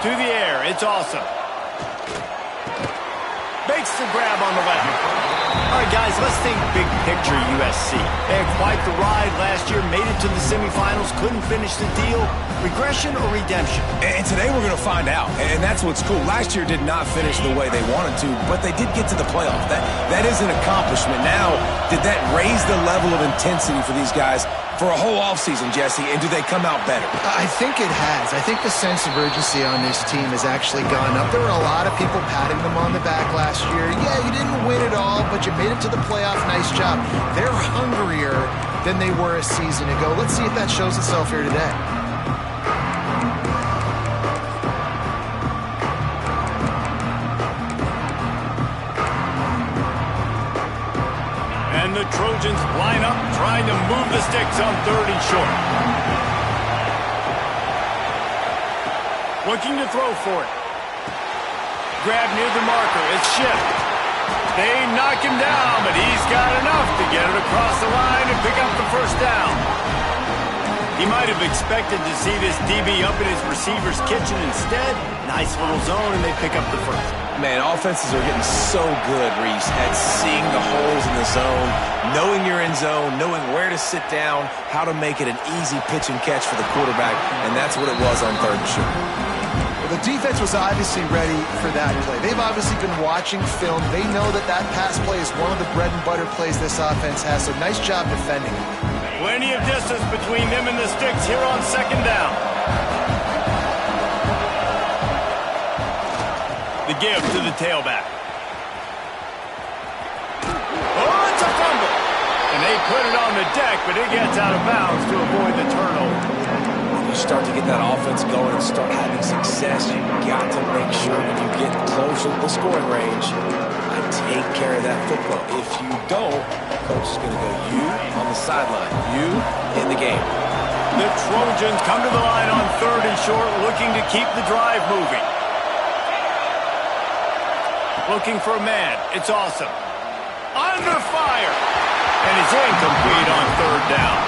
To the air. It's awesome. Makes the grab on the left. All right, guys, let's think big picture USC. They had quite the ride last year, made it to the semifinals, couldn't finish the deal. Regression or redemption? And today we're going to find out, and that's what's cool. Last year did not finish the way they wanted to, but they did get to the playoffs. That is an accomplishment. Now, did that raise the level of intensity for these guys for a whole offseason, Jesse, and do they come out better? I think it has. I think the sense of urgency on this team has actually gone up. There were a lot of people patting them on the back last year. Yeah, you didn't win it all, but you made it to the playoff. Nice job. They're hungrier than they were a season ago. Let's see if that shows itself here today. And the Trojans line up, trying to move the sticks on 3rd and short. Looking to throw for it. Grab near the marker. It's shipped. They knock him down, but he's got enough to get it across the line and pick up the first down. He might have expected to see this DB up in his receiver's kitchen instead. Nice little zone, and they pick up the first. Man, offenses are getting so good, Reese, at seeing the holes in the zone, knowing you're in zone, knowing where to sit down, how to make it an easy pitch and catch for the quarterback, and that's what it was on 3rd and short. Well, the defense was obviously ready for that play. They've obviously been watching film. They know that that pass play is one of the bread and butter plays this offense has, so nice job defending. Plenty of distance between them and the sticks here on 2nd down. The give to the tailback. Oh, it's a fumble. And they put it on the deck, but it gets out of bounds to avoid the turnover. When you start to get that offense going and start having success, you've got to make sure when you get closer to the scoring range, take care of that football. If you don't, coach is going to go you on the sideline, you in the game. The Trojans come to the line on 3rd and short, looking to keep the drive moving. Looking for a man. It's awesome. Under fire. And it's incomplete on 3rd down.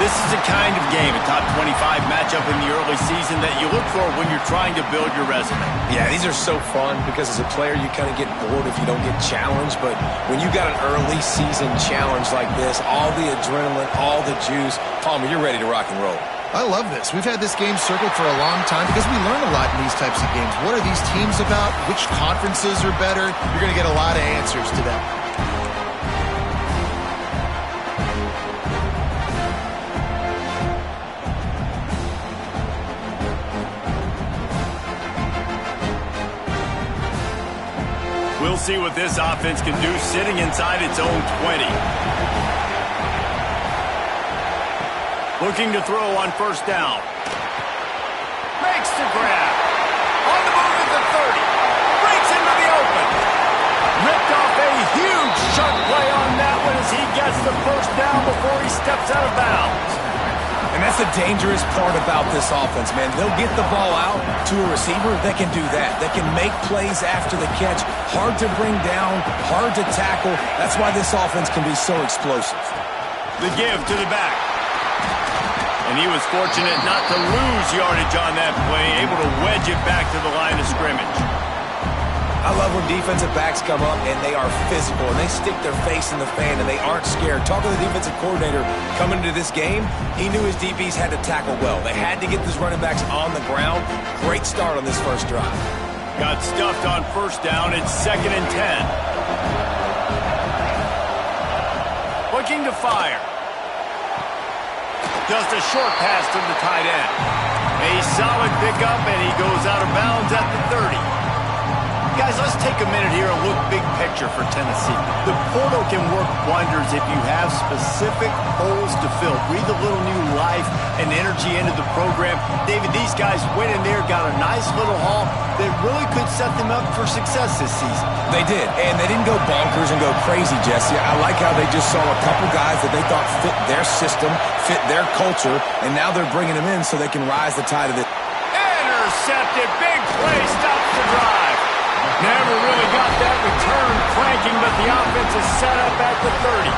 This is the kind of game, a top 25 matchup in the early season that you look for when you're trying to build your resume. Yeah, these are so fun because as a player you kind of get bored if you don't get challenged, but when you got an early season challenge like this, all the adrenaline, all the juice, Palmer, you're ready to rock and roll. I love this. We've had this game circled for a long time because we learn a lot in these types of games. What are these teams about? Which conferences are better? You're going to get a lot of answers to that. We'll see what this offense can do sitting inside its own 20. Looking to throw on 1st down. Makes the grab. On the move at the 30. Breaks into the open. Ripped off a huge chunk play on that one as he gets the 1st down before he steps out of bounds. And that's the dangerous part about this offense, man. They'll get the ball out to a receiver. They can do that. They can make plays after the catch. Hard to bring down, hard to tackle. That's why this offense can be so explosive. The give to the back. And he was fortunate not to lose yardage on that play, able to wedge it back to the line of scrimmage. I love when defensive backs come up and they are physical and they stick their face in the fan and they aren't scared. Talking to the defensive coordinator coming into this game, he knew his DBs had to tackle well. They had to get these running backs on the ground. Great start on this first drive. Got stuffed on 1st down. It's 2nd and 10. Looking to fire. Just a short pass to the tight end. A solid pickup, and he goes out of bounds at the 30. Guys, let's take a minute here and look big picture for Tennessee. The portal can work wonders if you have specific holes to fill. Breathe a little new life and energy into the program. David, these guys went in there, got a nice little haul that really could set them up for success this season. They did, and they didn't go bonkers and go crazy, Jesse. I like how they just saw a couple guys that they thought fit their system, fit their culture, and now they're bringing them in so they can rise the tide of it. Intercepted. Big play. Stops the drive. Never really got that return cranking, but the offense is set up at the 30.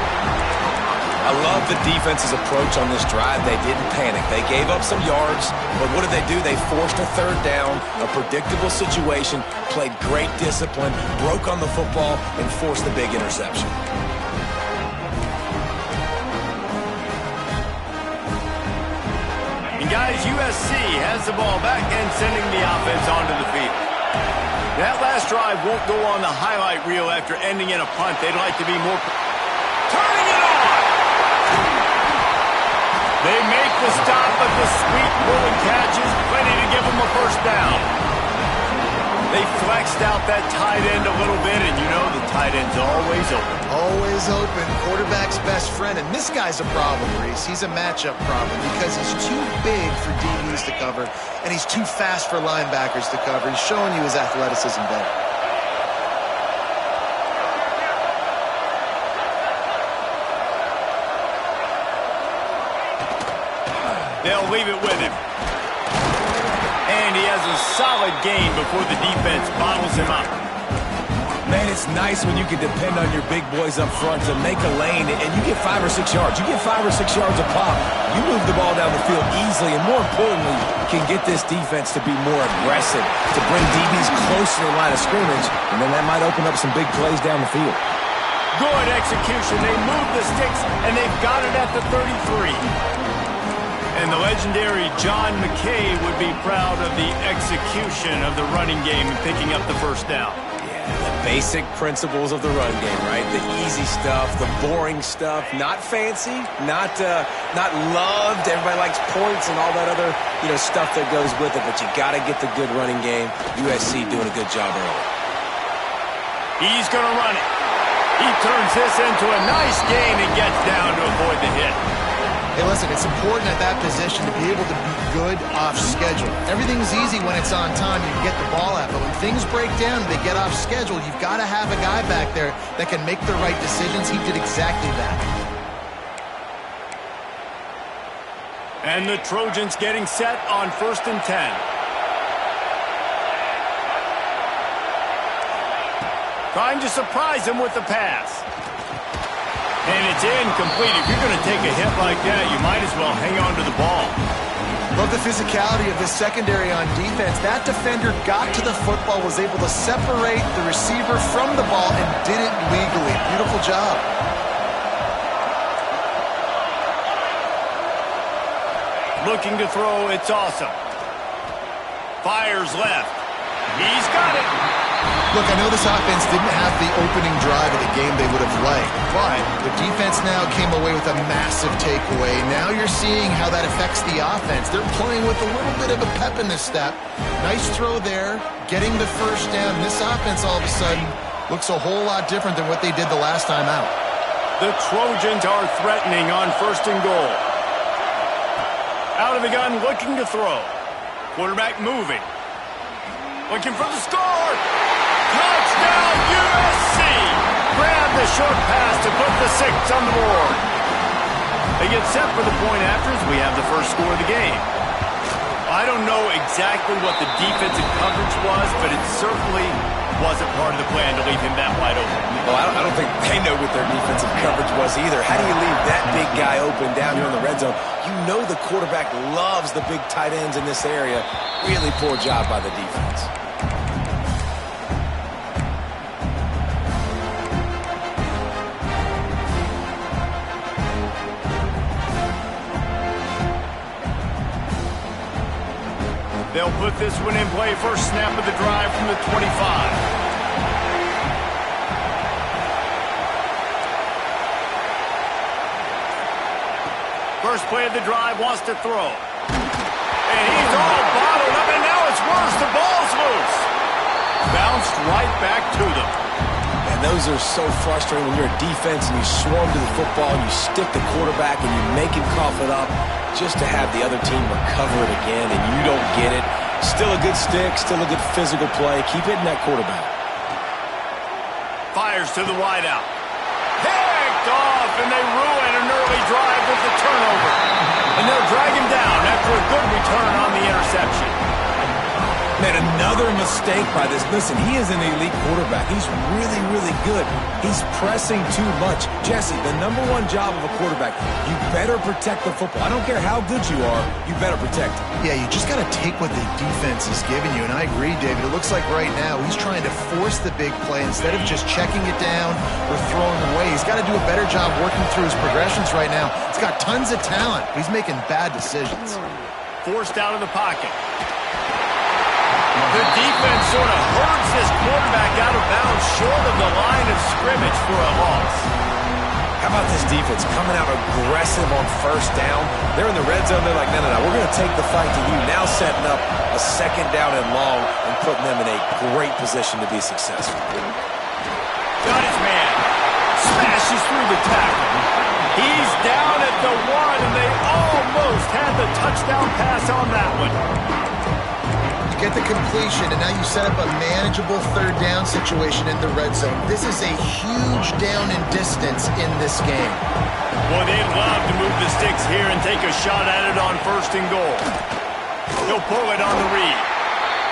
I love the defense's approach on this drive. They didn't panic. They gave up some yards, but what did they do? They forced a third down, a predictable situation, played great discipline, broke on the football, and forced the big interception. And guys, USC has the ball back and sending the offense onto the field. That last drive won't go on the highlight reel after ending in a punt. They'd like to be more... Turning it on! They make the stop, but the sweet pulling catch is plenty to give them a first down. They flexed out that tight end a little bit, and you know the tight end's always open. Always open. Quarterback's best friend. And this guy's a problem, Reese. He's a matchup problem because he's too big for DBs to cover, and he's too fast for linebackers to cover. He's showing you his athleticism there. They'll leave it with him. And he has a solid gain before the defense bottles him up. Man, it's nice when you can depend on your big boys up front to make a lane, and you get 5 or 6 yards. You get 5 or 6 yards a pop. You move the ball down the field easily, and more importantly, can get this defense to be more aggressive, to bring DBs close to the line of scrimmage, and then that might open up some big plays down the field. Good execution. They move the sticks, and they've got it at the 33. And the legendary John McKay would be proud of the execution of the running game and picking up the first down. Yeah, the basic principles of the run game, right? The easy stuff, the boring stuff, not fancy, not loved. Everybody likes points and all that other, stuff that goes with it, but you got to get the good running game. USC doing a good job early. He's going to run it. He turns this into a nice gain and gets down to avoid the hit. Hey, listen, it's important at that position to be able to be good off schedule. Everything's easy when it's on time. You can get the ball out. But when things break down and they get off schedule, you've got to have a guy back there that can make the right decisions. He did exactly that. And the Trojans getting set on 1st and 10. Trying to surprise him with the pass. And it's incomplete. If you're going to take a hit like that, you might as well hang on to the ball. Love the physicality of this secondary on defense. That defender got to the football, was able to separate the receiver from the ball, and did it legally. Beautiful job. Looking to throw, it's awesome. Fires left. He's got it. Look, I know this offense didn't have the opening drive of the game they would have liked, but the defense now came away with a massive takeaway. Now you're seeing how that affects the offense. They're playing with a little bit of a pep in the step. Nice throw there, getting the first down. This offense all of a sudden looks a whole lot different than what they did the last time out. The Trojans are threatening on 1st and goal. Out of the gun, looking to throw. Quarterback moving. Looking for the score. Touchdown, USC! Grab the short pass to put the 6 on the board. They get set for the point after as we have the first score of the game. I don't know exactly what the defensive coverage was, but it certainly wasn't part of the plan to leave him that wide open. Well, I don't think they know what their defensive coverage was either. How do you leave that big guy open down here in the red zone? You know the quarterback loves the big tight ends in this area. Really poor job by the defense. They'll put this one in play. First snap of the drive from the 25. First play of the drive, wants to throw. And he's all bottled up, and now it's worse. The ball's loose. Bounced right back to them. And those are so frustrating when you're a defense and you swarm to the football, and you stick the quarterback, and you make him cough it up just to have the other team recover it again, and you don't get it. Still a good stick, still a good physical play. Keep hitting that quarterback. Fires to the wideout. Picked off, and they ruin an early drive with the turnover. And they'll drag him down after a good return on the interception. Man, Another mistake by this. Listen, he is an elite quarterback. He's really, really good. He's pressing too much. Jesse, the #1 job of a quarterback, you better protect the football. I don't care how good you are, you better protect it. Yeah, you just got to take what the defense is giving you, and I agree, David. It looks like right now he's trying to force the big play instead of just checking it down or throwing away. He's got to do a better job working through his progressions right now. He's got tons of talent. He's making bad decisions. Forced out of the pocket. The defense sort of herds this quarterback out of bounds short of the line of scrimmage for a loss. How about this defense coming out aggressive on first down? They're in the red zone. They're like, no, we're going to take the fight to you. Now setting up a second down and long and putting them in a great position to be successful. Got his man. Smashes through the tackle. He's down at the 1, and they almost had the touchdown pass on that one. Get the completion, and now you set up a manageable third down situation in the red zone. This is a huge down in distance in this game. Well, they'd love to move the sticks here and take a shot at it on 1st and goal. He'll pull it on the read.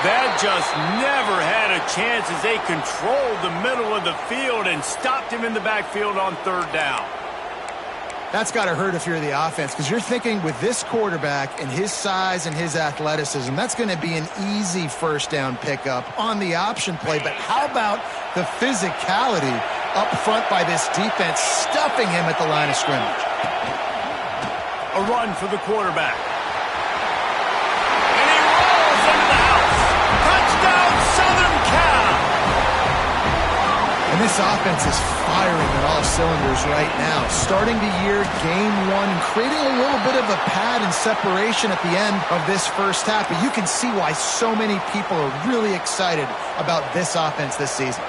That just never had a chance as they controlled the middle of the field and stopped him in the backfield on 3rd down. That's got to hurt if you're the offense, because you're thinking with this quarterback and his size and his athleticism, that's going to be an easy first down pickup on the option play. But how about the physicality up front by this defense, stuffing him at the line of scrimmage? A run for the quarterback. And he rolls into the house. Touchdown, Southern Cal! And this offense is firing on all cylinders right now. Starting the year, game 1, and creating a little bit of a pad and separation at the end of this first half. But you can see why so many people are really excited about this offense this season.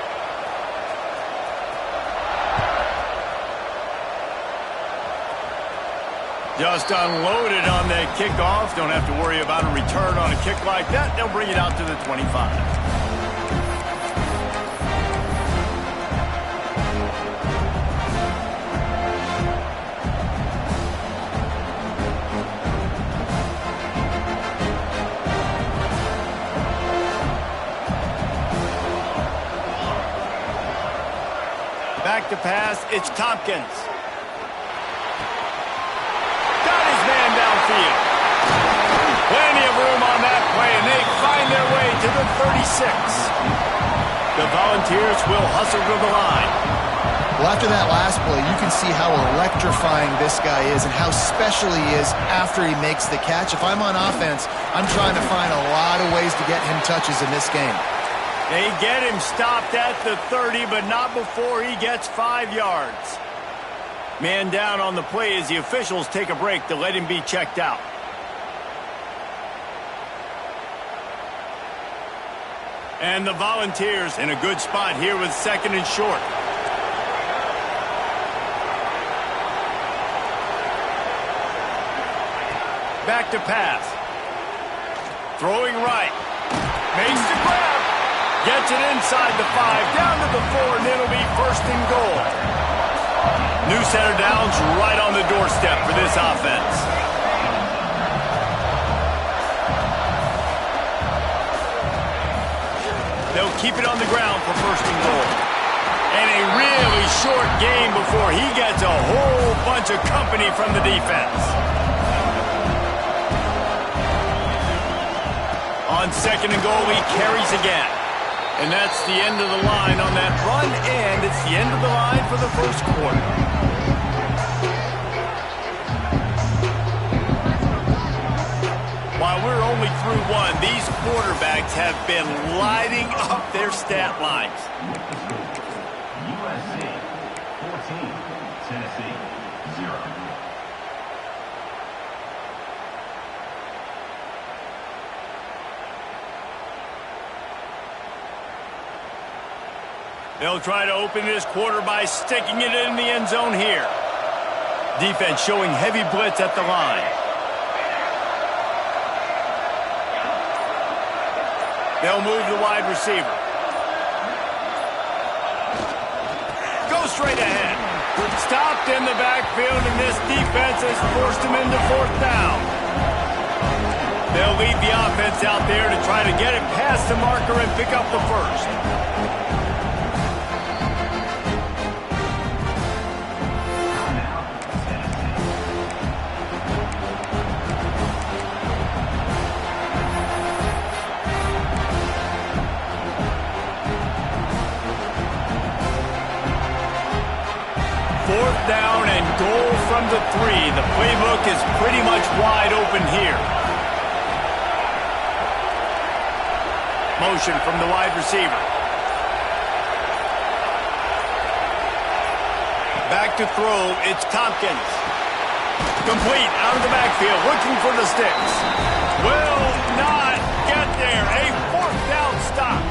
Just unloaded on that kickoff. Don't have to worry about a return on a kick like that. They'll bring it out to the 25. Back to pass, it's Tompkins. Got his man downfield. Plenty of room on that play, and they find their way to the 36. The Volunteers will hustle to the line. Well, after that last play, you can see how electrifying this guy is and how special he is after he makes the catch. If I'm on offense, I'm trying to find a lot of ways to get him touches in this game. They get him stopped at the 30, but not before he gets 5 yards. Man down on the play as the officials take a break to let him be checked out. And the Volunteers in a good spot here with 2nd and short. Back to pass. Throwing right. Makes the grab. Gets it inside the 5, down to the 4, and it'll be 1st and goal. New set of downs right on the doorstep for this offense. They'll keep it on the ground for 1st and goal. And a really short game before he gets a whole bunch of company from the defense. On 2nd and goal, he carries again. And that's the end of the line on that run, and it's the end of the line for the 1st quarter. While we're only through 1, these quarterbacks have been lighting up their stat lines. USC 14, Tennessee 0. They'll try to open this quarter by sticking it in the end zone here. Defense showing heavy blitz at the line. They'll move the wide receiver. Go straight ahead. Stopped in the backfield, and this defense has forced him into 4th down. They'll lead the offense out there to try to get it past the marker and pick up the first. Fourth down and goal from the 3. The playbook is pretty much wide open here. Motion from the wide receiver. Back to throw, it's Tompkins. Complete, out of the backfield, looking for the sticks. Will not get there. A fourth down stop.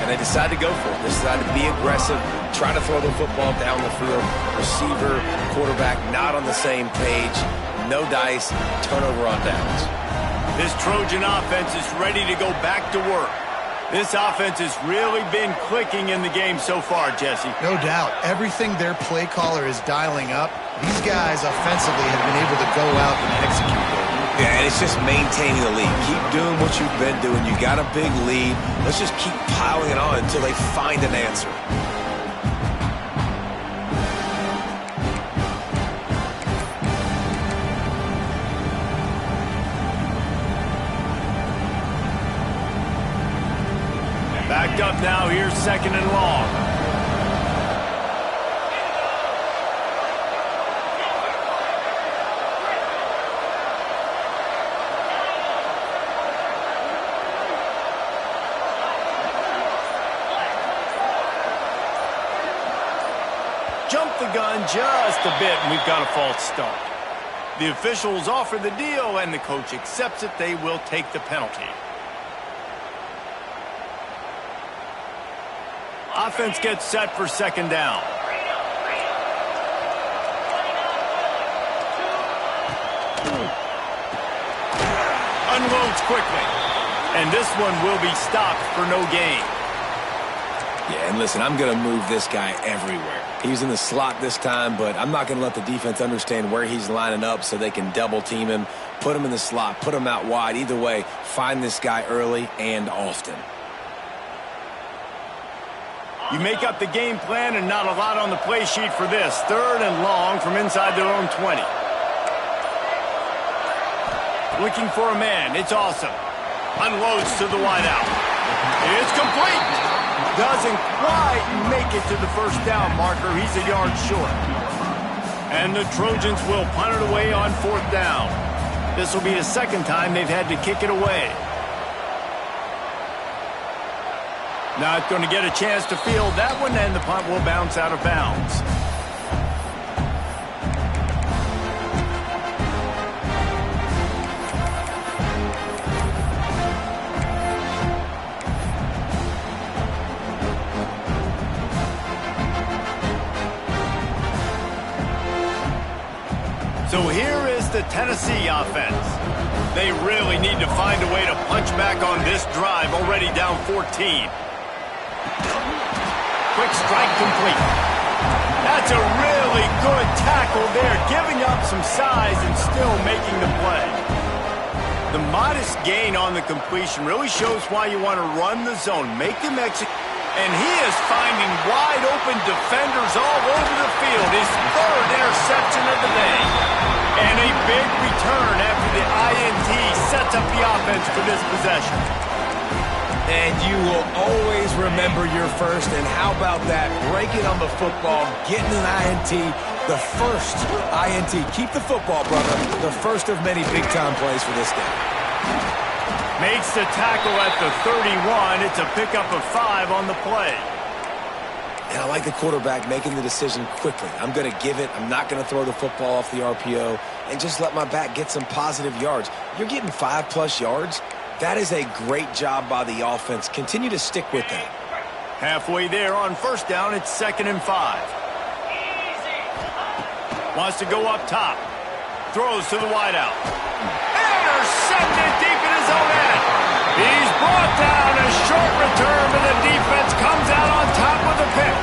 And they decide to go for it. They decide to be aggressive, try to throw the football down the field. Receiver, quarterback, not on the same page. No dice, turnover on downs. This Trojan offense is ready to go back to work. This offense has really been clicking in the game so far, Jesse. No doubt. Everything their play caller is dialing up, these guys offensively have been able to go out and execute. Yeah, and it's just maintaining the lead. Keep doing what you've been doing. You got a big lead. Let's just keep piling it on until they find an answer. Backed up now, here's second and long. Jump the gun just a bit, and we've got a false start. The officials offer the deal, and the coach accepts it. They will take the penalty. Offense gets set for second down. Unloads quickly. And this one will be stopped for no gain. Yeah, and listen, I'm going to move this guy everywhere. He's in the slot this time, but I'm not going to let the defense understand where he's lining up so they can double team him, put him in the slot, put him out wide. Either way, find this guy early and often. You make up the game plan and not a lot on the play sheet for this. Third and long from inside their own 20. Looking for a man. It's awesome. Unloads to the wideout. It's complete. Doesn't quite make it to the first down marker. He's a yard short. And the Trojans will punt it away on fourth down. This will be the second time they've had to kick it away. Not going to get a chance to field that one, and the punt will bounce out of bounds. So here is the Tennessee offense. They really need to find a way to punch back on this drive, already down 14. Quick strike complete. That's a really good tackle there, giving up some size and still making the play. The modest gain on the completion really shows why you want to run the zone, make them execute. And he is finding wide open defenders all over the field. His third interception of the day. And a big return after the INT sets up the offense for this possession. And you will always remember your first. And how about that? Breaking on the football, getting an INT, the first INT. Keep the football, brother. The first of many big-time plays for this guy. Makes the tackle at the 31. It's a pickup of 5 on the play. And I like the quarterback making the decision quickly. I'm going to give it. I'm not going to throw the football off the RPO and just let my back get some positive yards. You're getting 5+ yards. That is a great job by the offense. Continue to stick with that. Halfway there on first down, it's 2nd and 5. Wants to go up top. Throws to the wideout. Intercepted deep in his own end. He's brought down. A short return, but the defense comes out on top with a pick.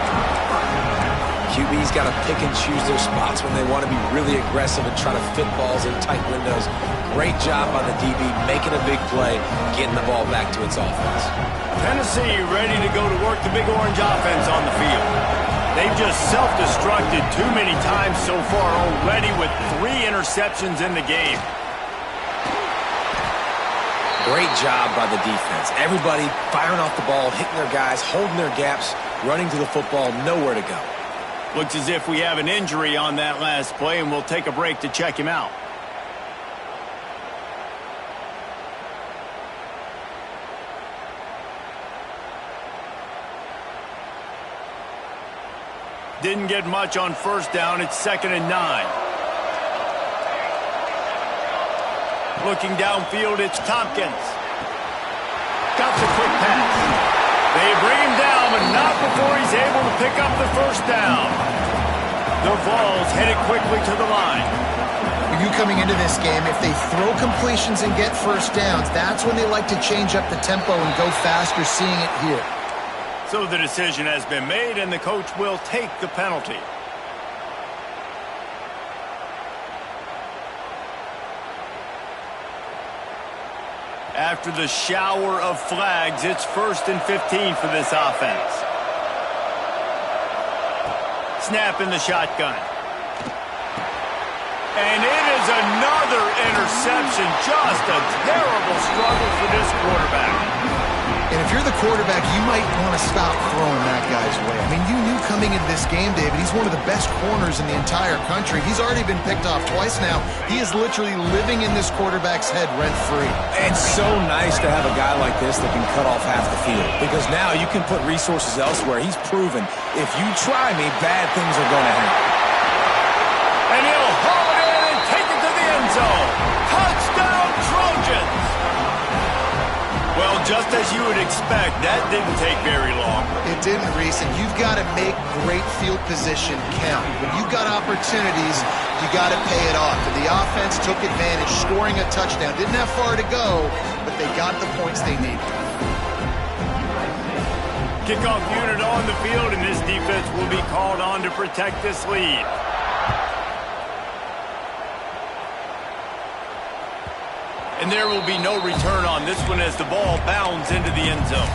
QB's got to pick and choose their spots when they want to be really aggressive and try to fit balls in tight windows. Great job by the DB making a big play, getting the ball back to its offense. Tennessee ready to go to work the Big Orange offense on the field. They've just self-destructed too many times so far already with 3 interceptions in the game. Great job by the defense. Everybody firing off the ball, hitting their guys, holding their gaps, running to the football, nowhere to go. Looks as if we have an injury on that last play, and we'll take a break to check him out. Didn't get much on first down. It's 2nd and 9. Looking downfield, it's Tompkins. Got the quick pass. They bring him down, but not before he's able to pick up the first down. The Vols headed quickly to the line. You coming into this game, if they throw completions and get first downs, that's when they like to change up the tempo and go faster, seeing it here. So the decision has been made, and the coach will take the penalty. After the shower of flags, it's 1st and 15 for this offense. Snap in the shotgun. And it is another interception. Just a terrible struggle for this quarterback. And if you're the quarterback, you might want to stop throwing that guy's way. I mean, you knew coming into this game, David, he's one of the best corners in the entire country. He's already been picked off twice now. He is literally living in this quarterback's head rent-free. It's so nice to have a guy like this that can cut off half the field, because now you can put resources elsewhere. He's proven, if you try me, bad things are going to happen. And he'll haul it in and take it to the end zone. Touchdown, Trojans! Well, just as you would expect, that didn't take very long. It didn't, Reese, and you've got to make great field position count. When you've got opportunities, you got to pay it off. And the offense took advantage, scoring a touchdown. Didn't have far to go, but they got the points they needed. Kickoff unit on the field, and this defense will be called on to protect this lead. And there will be no return on this one as the ball bounds into the end zone.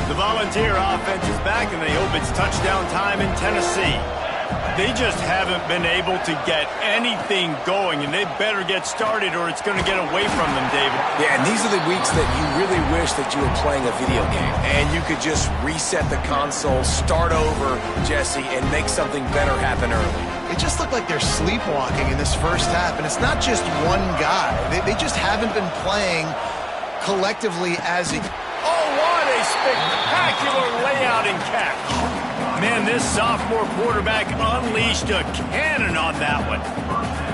The Volunteer offense is back, and they hope it's touchdown time in Tennessee. They just haven't been able to get anything going, and they better get started or it's going to get away from them, David. Yeah, and these are the weeks that you really wish that you were playing a video game and you could just reset the console, start over, Jesse, and make something better happen early. It just looked like they're sleepwalking in this first half, and it's not just one guy. They just haven't been playing collectively as a... Oh, what a spectacular layout and catch. Man, this sophomore quarterback unleashed a cannon on that one.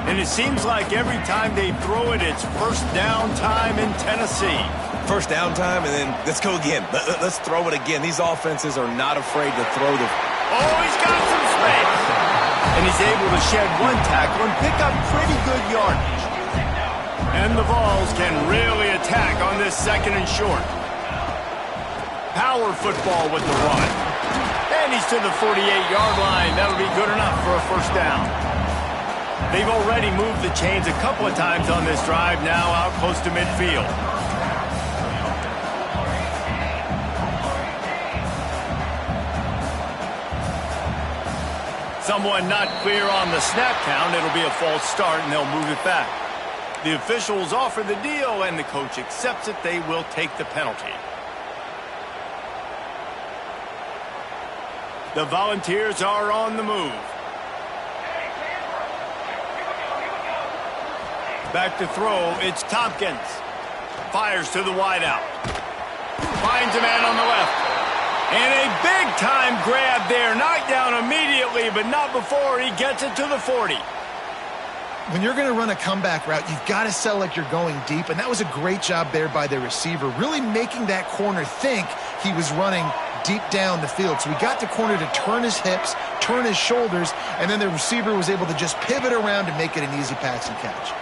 And it seems like every time they throw it, it's first down time in Tennessee. First down time, and then let's go again. Let's throw it again. These offenses are not afraid to throw the... Oh, he's got some space. And he's able to shed one tackle and pick up pretty good yardage. And the Vols can really attack on this 2nd and short. Power football with the run. And he's to the 48-yard line. That'll be good enough for a first down. They've already moved the chains a couple of times on this drive, now out close to midfield. Someone not clear on the snap count. It'll be a false start, and they'll move it back. The officials offer the deal, and the coach accepts it. They will take the penalty. The Volunteers are on the move. Back to throw, it's Tompkins. Fires to the wideout. Finds a man on the left. And a big-time grab there. Knocked down immediately, but not before he gets it to the 40. When you're going to run a comeback route, you've got to sell like you're going deep, and that was a great job there by the receiver, really making that corner think he was running deep down the field. So he got the corner to turn his hips, turn his shoulders, and then the receiver was able to just pivot around and make it an easy pass and catch.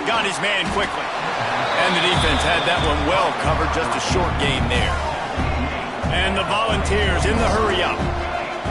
Got his man quickly. And the defense had that one well covered, just a short gain there. And the Volunteers in the hurry-up.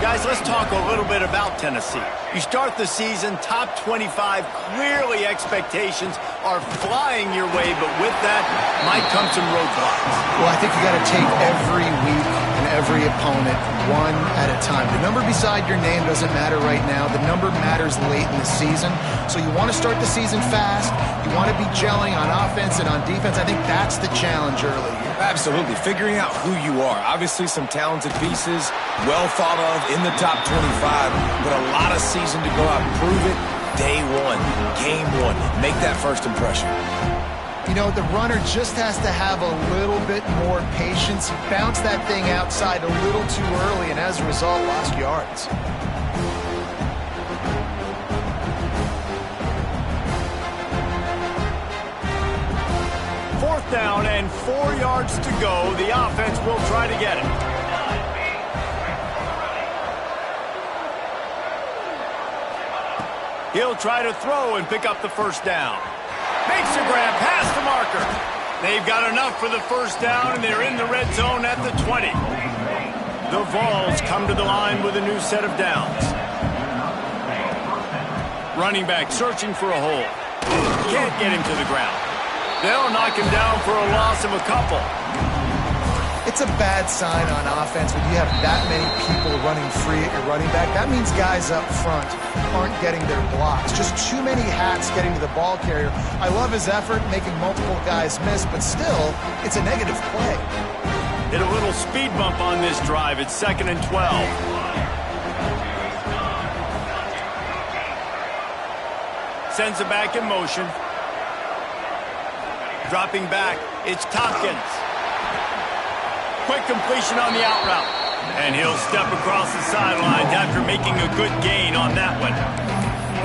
Guys, let's talk a little bit about Tennessee. You start the season, top 25, clearly expectations are flying your way, but with that might come some roadblocks. Well, I think you got to take every week and every opponent one at a time. The number beside your name doesn't matter right now. The number matters late in the season. So you want to start the season fast. You want to be gelling on offense and on defense. I think that's the challenge early here. Absolutely. Figuring out who you are. Obviously some talented pieces, well thought of in the top 25, but a lot of season to go out and prove it. Day one, game one. Make that first impression. You know, the runner just has to have a little bit more patience. He bounced that thing outside a little too early, and as a result, lost yards. Fourth down and 4 yards to go. The offense will try to get it. He'll try to throw and pick up the first down. Makes a grab past the marker. They've got enough for the first down, and they're in the red zone at the 20. The Vols come to the line with a new set of downs. Running back searching for a hole. Can't get him to the ground. They'll knock him down for a loss of a couple. It's a bad sign on offense when you have that many people running free at your running back. That means guys up front aren't getting their blocks. Just too many hats getting to the ball carrier. I love his effort, making multiple guys miss, but still, it's a negative play. Hit a little speed bump on this drive. It's 2nd and 12. Sends it back in motion. Dropping back, it's Tompkins. Quick completion on the out route. And he'll step across the sidelines after making a good gain on that one.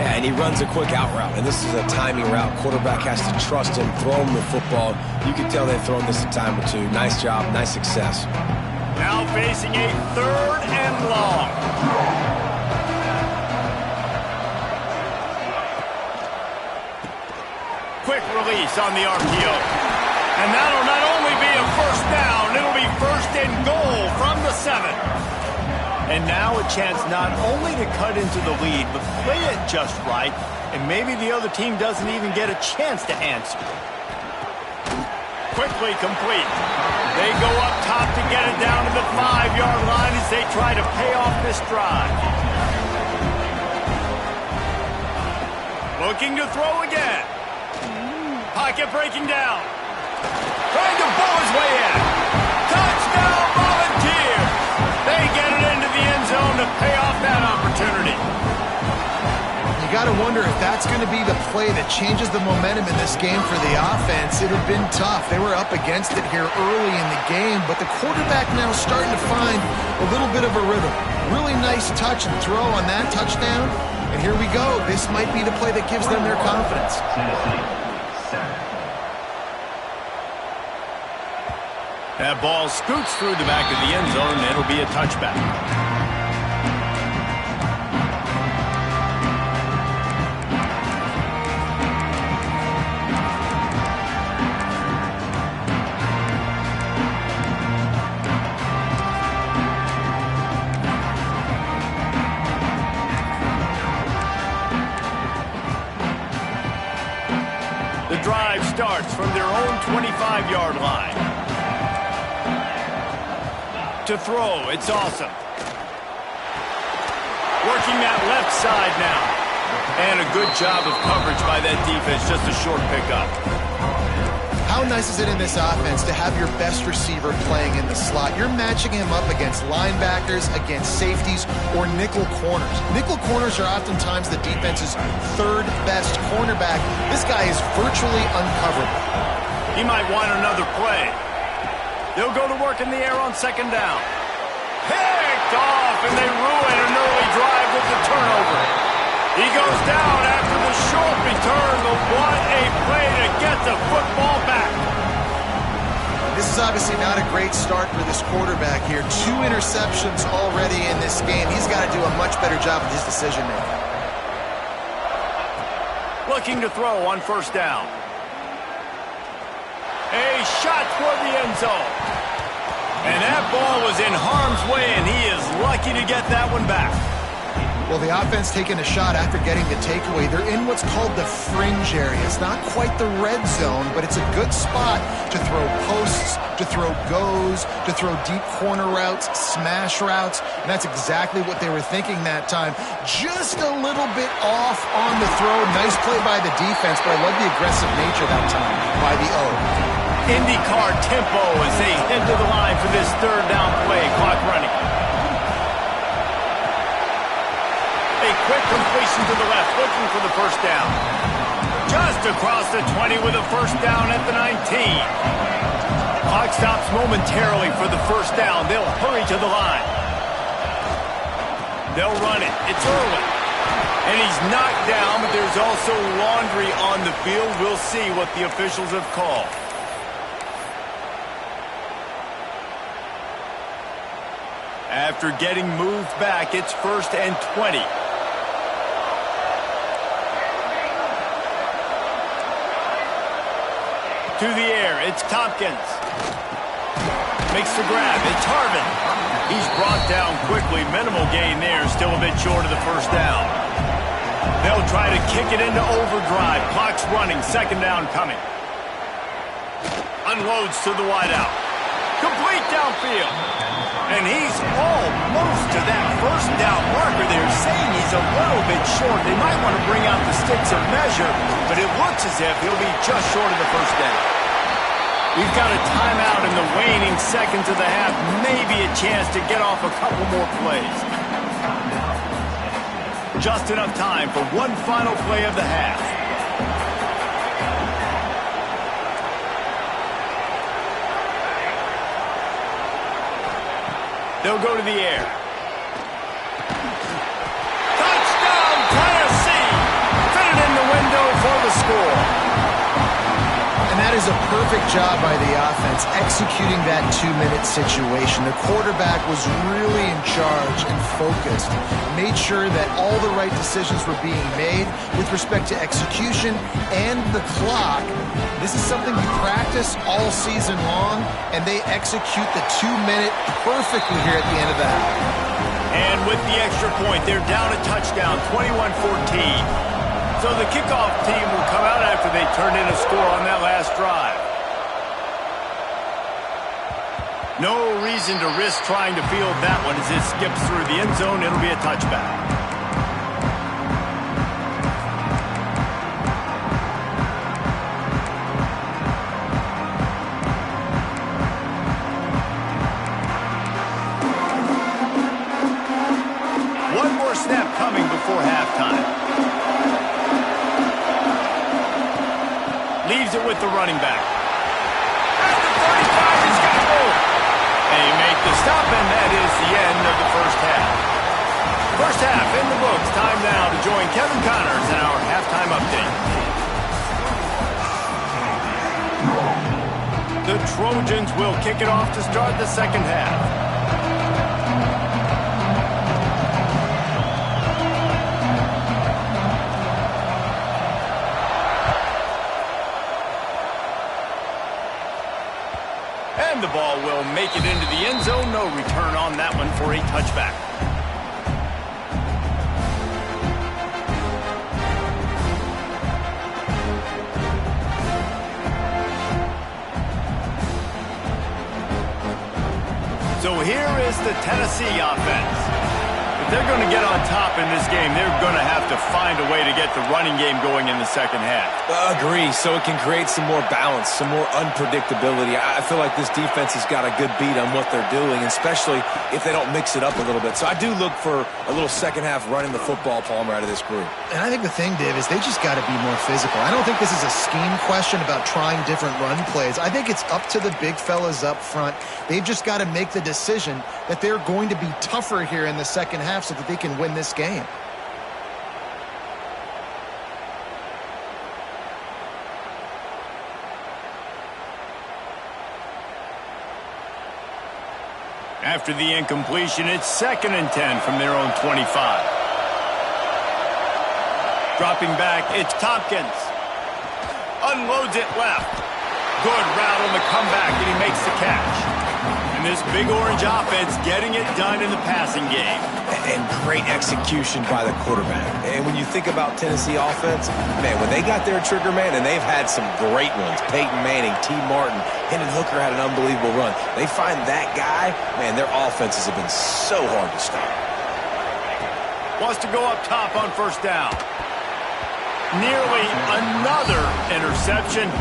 Yeah, and he runs a quick out route, and this is a timing route. Quarterback has to trust him, throw him the football. You can tell they've thrown this a time or two. Nice job, nice success. Now facing a 3rd and long. Quick release on the RPO. And that'll not only be a first down, it'll be 1st and goal from the 7. And now a chance not only to cut into the lead, but play it just right, and maybe the other team doesn't even get a chance to answer. Quickly complete. They go up top to get it down to the 5-yard line as they try to pay off this drive. Looking to throw again. Pocket breaking down. Trying to bowl his way in. Touchdown, Volunteers! They get it into the end zone to pay off that opportunity. You got to wonder if that's going to be the play that changes the momentum in this game for the offense. It had been tough. They were up against it here early in the game, but the quarterback now starting to find a little bit of a rhythm. Really nice touch and throw on that touchdown. And here we go. This might be the play that gives them their confidence. That ball scoots through the back of the end zone, and it'll be a touchback. The drive starts from their own 25-yard line. To throw, it's awesome. Working that left side now. And a good job of coverage by that defense, just a short pickup. How nice is it in this offense to have your best receiver playing in the slot? You're matching him up against linebackers, against safeties, or nickel corners. Nickel corners are oftentimes the defense's 3rd best cornerback. This guy is virtually uncoverable. He might want another play. They'll go to work in the air on 2nd down. Picked off, and they ruin an early drive with the turnover. He goes down after the short return, but what a play to get the football back. This is obviously not a great start for this quarterback here. 2 interceptions already in this game. He's got to do a much better job with his decision-making. Looking to throw on first down. A shot toward the end zone. And that ball was in harm's way, and he is lucky to get that one back. Well, the offense taking a shot after getting the takeaway. They're in what's called the fringe area. It's not quite the red zone, but it's a good spot to throw posts, to throw goes, to throw deep corner routes, smash routes, and that's exactly what they were thinking that time. Just a little bit off on the throw. Nice play by the defense, but I love the aggressive nature that time by the O. IndyCar tempo as they head to the line for this third down play. Clock running. A quick completion to the left, looking for the first down. Just across the 20 with a first down at the 19. Clock stops momentarily for the first down. They'll hurry to the line. They'll run it. It's Irwin. And he's knocked down, but there's also laundry on the field. We'll see what the officials have called. After getting moved back, it's 1st and 20. To the air, it's Tompkins. Makes the grab, it's Harvin. He's brought down quickly, minimal gain there, still a bit short of the first down. They'll try to kick it into overdrive. Clock's running, second down coming. Unloads to the wideout. Complete downfield. And he's almost to that first down marker there, saying he's a little bit short. They might want to bring out the sticks and measure, but it looks as if he'll be just short of the first down. We've got a timeout in the waning seconds of the half, maybe a chance to get off a couple more plays. Just enough time for one final play of the half. They'll go to the air. Touchdown, Tennessee! Fit it in the window for the score. And that is a perfect job by the offense, executing that 2-minute situation. The quarterback was really in charge and focused. Made sure that all the right decisions were being made with respect to execution and the clock. This is something we practice all season long, and they execute the 2-minute perfectly here at the end of that. And with the extra point, they're down a touchdown, 21-14. So the kickoff team will come out after they turn in a score on that last drive. No reason to risk trying to field that one as it skips through the end zone. It'll be a touchback. One more snap coming before halftime. Leaves it with the running back. At the 35, he's got more. They make the stop, and that is the end of the first half. First half in the books. Time now to join Kevin Connors in our halftime update. The Trojans will kick it off to start the second half. And the ball will make it into the end zone. No return on that one for a touchback. So here is the Tennessee offense. If they're going to get on top in this game, they're going to have to find a way to get the running game going in the second half. Agree, so it can create some more balance, some more unpredictability. I feel like this defense has got a good beat on what they're doing, especially if they don't mix it up a little bit. So I do look for a little second half running the football, Palmer, out of this group. And I think the thing, Dave, is they just got to be more physical. I don't think this is a scheme question about trying different run plays. I think it's up to the big fellas up front. They've just got to make the decision that they're going to be tougher here in the second half so that they can win this game. After the incompletion, it's 2nd and 10 from their own 25. Dropping back, it's Tompkins. Unloads it left. Good route on the comeback, and he makes the catch. And this Big Orange offense getting it done in the passing game. And great execution by the quarterback. And when you think about Tennessee offense, man, when they got their trigger man, and they've had some great ones, Peyton Manning, T. Martin, Hendon Hooker had an unbelievable run. They find that guy, man, their offenses have been so hard to stop. Wants to go up top on 1st down. Nearly another interception.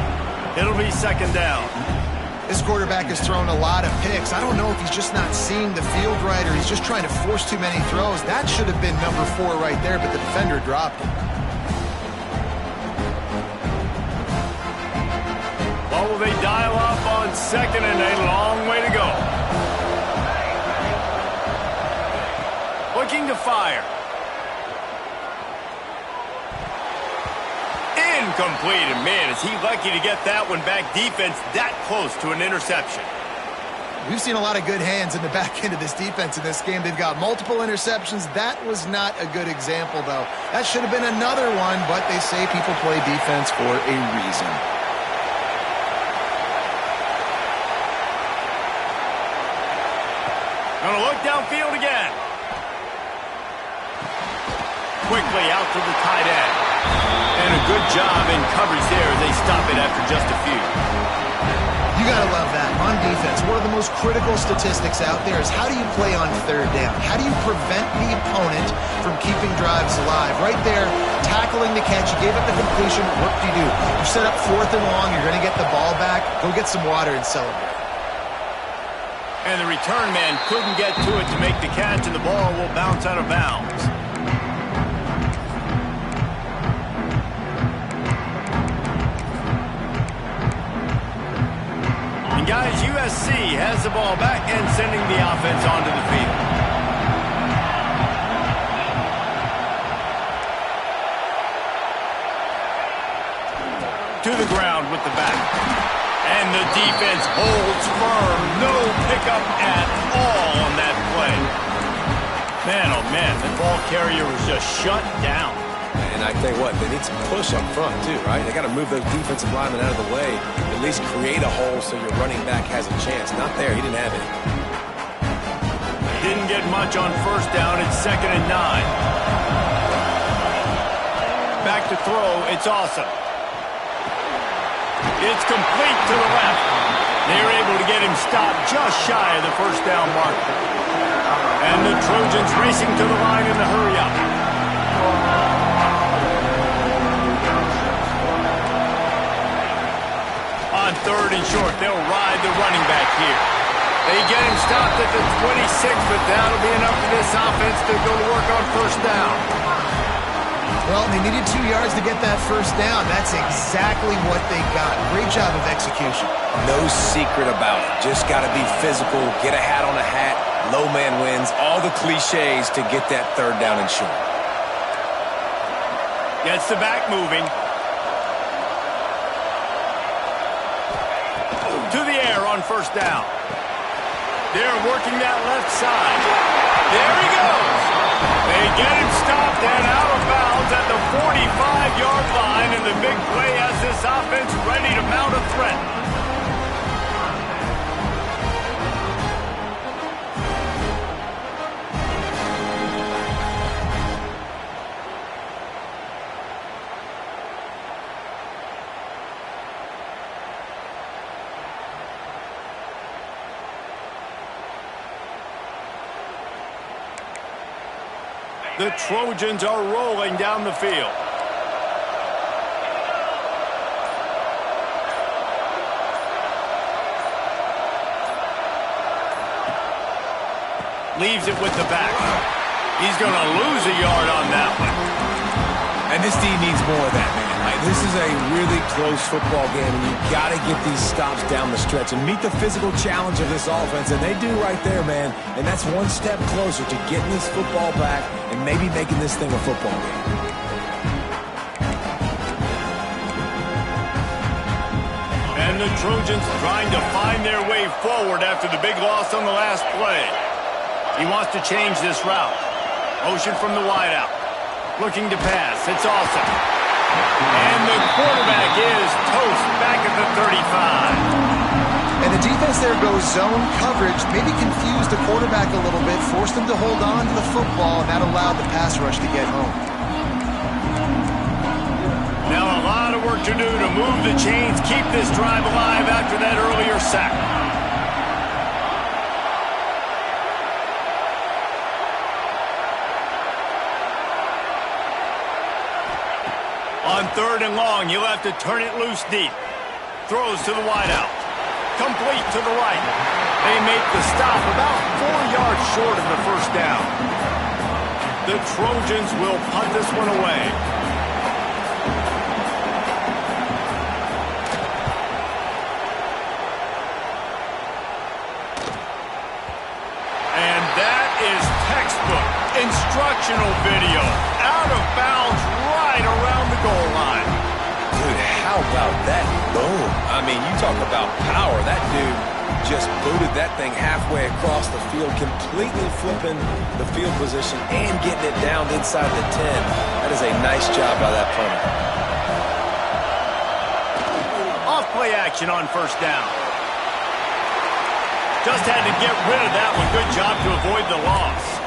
It'll be 2nd down. This quarterback has thrown a lot of picks. I don't know if he's just not seeing the field right or he's just trying to force too many throws. That should have been number 4 right there, but the defender dropped it. Well, will they dial up on 2nd and a long way to go? Looking to fire. Incomplete, and man, is he lucky to get that one back. Defense that close to an interception. We've seen a lot of good hands in the back end of this defense in this game. They've got multiple interceptions. That was not a good example, though. That should have been another one, but they say people play defense for a reason. Gonna look downfield again. Quickly out to the tight end. And a good job in coverage there. They stop it after just a few. You gotta love that. On defense, one of the most critical statistics out there is how do you play on 3rd down? How do you prevent the opponent from keeping drives alive? Right there, tackling the catch. You gave up the completion. What do? You set up 4th and long. You're gonna get the ball back. Go get some water and celebrate. And the return man couldn't get to it to make the catch, and the ball will bounce out of bounds. Guys, USC has the ball back and sending the offense onto the field. To the ground with the back. And the defense holds firm. No pickup at all on that play. Man, oh man, the ball carrier was just shut down. And I tell you what, they need some push up front too, right? They got to move those defensive linemen out of the way, at least create a hole so your running back has a chance. Not there, he didn't have it. Didn't get much on 1st down. It's 2nd and 9. Back to throw, it's Awesome. It's complete to the left. They're able to get him stopped just shy of the 1st down marker. And the Trojans racing to the line in the hurry-up. On 3rd and short, they'll ride the running back here. They get him stopped at the 26, but that'll be enough for this offense to go to work on 1st down. Well, they needed 2 yards to get that 1st down. That's exactly what they got. Great job of execution. No secret about it. Just got to be physical, get a hat on a hat, low man wins, all the cliches to get that 3rd down and short. Gets the back moving. To the air on 1st down. They're working that left side. There he goes. They get him stopped and out of bounds at the 45-yard line, and the big play has this offense ready to mount a threat. The Trojans are rolling down the field. Leaves it with the back. He's going to lose a yard on that one. And this team needs more of that, man. Like, this is a really close football game, and you got to get these stops down the stretch and meet the physical challenge of this offense, and they do right there, man. And that's one step closer to getting this football back and maybe making this thing a football game. And the Trojans trying to find their way forward after the big loss on the last play. He wants to change this route. Motion from the wideout. Looking to pass. It's awesome. And the quarterback is toast back at the 35. And the defense there goes zone coverage, maybe confused the quarterback a little bit, forced him to hold on to the football, and that allowed the pass rush to get home. Now a lot of work to do to move the chains, keep this drive alive after that earlier sack. On 3rd and long, you'll have to turn it loose deep. Throws to the wideout. Complete to the right. They make the stop about 4 yards short of the first down. The Trojans will punt this one away. And that is textbook instructional video. Out of bounds right around the goal line. Dude, how about that boom? I mean, you talk about power. That dude just booted that thing halfway across the field, completely flipping the field position and getting it down inside the 10. That is a nice job by that punter. Off play action on 1st down. Just had to get rid of that one. Good job to avoid the loss.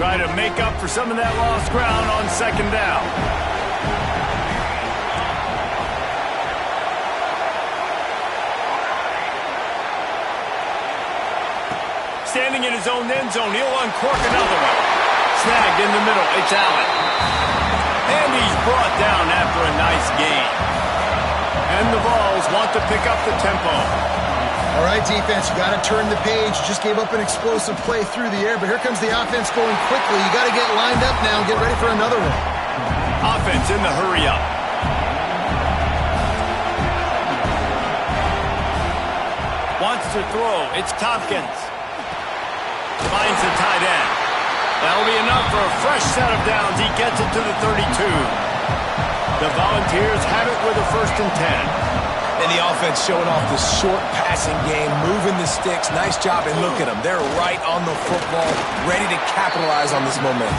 Try to make up for some of that lost ground on 2nd down. Standing in his own end zone, he'll uncork another one. Snagged in the middle, it's Allen. And he's brought down after a nice gain. And the Vols want to pick up the tempo. All right, defense, you got to turn the page. You just gave up an explosive play through the air, but here comes the offense going quickly. You got to get lined up now and get ready for another one. Offense in the hurry up. Wants to throw. It's Tompkins. Finds the tight end. That'll be enough for a fresh set of downs. He gets it to the 32. The Volunteers have it with a 1st and 10. And the offense showing off the short passing game, moving the sticks. Nice job, and look at them. They're right on the football, ready to capitalize on this momentum.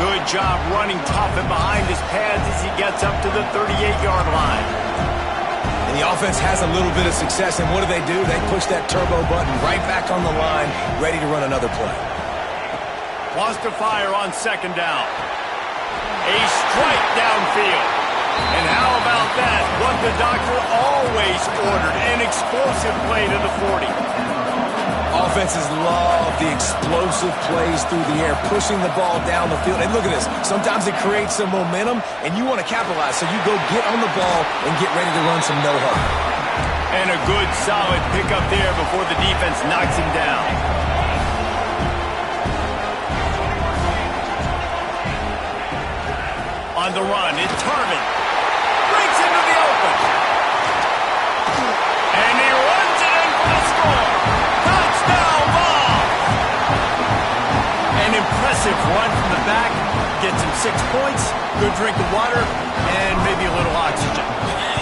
Good job running tough and behind his pads as he gets up to the 38-yard line. And the offense has a little bit of success, and what do? They push that turbo button right back on the line, ready to run another play. Wants to fire on 2nd down. A strike downfield. And how about that? What the doctor always ordered, an explosive play to the 40. Offenses love the explosive plays through the air, pushing the ball down the field. And look at this. Sometimes it creates some momentum, and you want to capitalize. So you go get on the ball and get ready to run some no-huddle. And a good, solid pickup there before the defense knocks him down. On the run, it's Tarvin. Breaks into the open. And he runs it in for the score. Touchdown ball. An impressive run from the back. Gets him 6 points, good drink of water, and maybe a little oxygen.